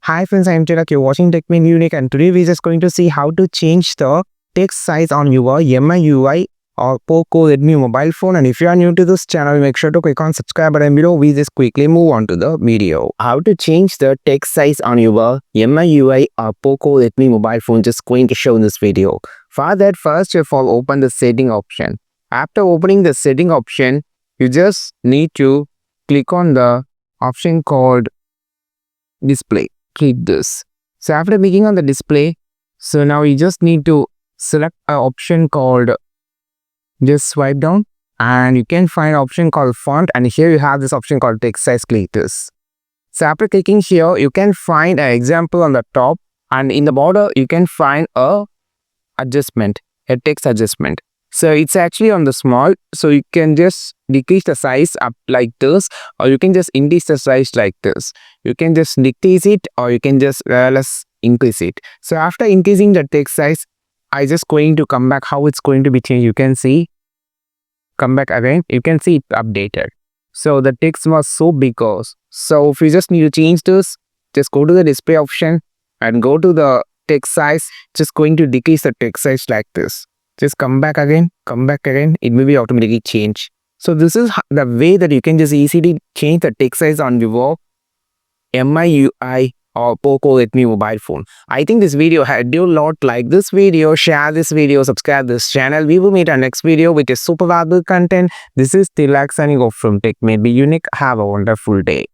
Hi friends, I am Tilak. You're watching Tech Main Unique, and today we're just going to see how to change the text size on your miui or Poco Redmi mobile phone. And if you are new to this channel, make sure to click on subscribe button below. We just quickly move on to the video. How to change the text size on your miui or Poco Redmi mobile phone, just going to show in this video. For that, first of all, open the setting option. After opening the setting option, you just need to click on the option called display. Click this. So after clicking on the display, so now you just need to select an option called, just swipe down and you can find an option called font, and here you have this option called text size. Click this. So after clicking here, you can find an example on the top, and in the border you can find a adjustment, a text adjustment. So it's actually on the small, so you can just decrease the size up like this, or you can just increase the size like this. You can just decrease it, or you can just less increase it. So after increasing the text size, I just going to come back how it's going to be changed. You can see, come back again, you can see it updated. So the text was so big. So if you just need to change this, just go to the display option and go to the text size. Just going to decrease the text size like this. Just come back again, it will be automatically changed. So this is the way that you can just easily change the text size on your miui or Poco Redmi mobile phone. I think this video had you a lot. Like this video, share this video, subscribe this channel. We will meet our next video with a super valuable content. This is Tilak signing off from Tech May Be Unique. Have a wonderful day.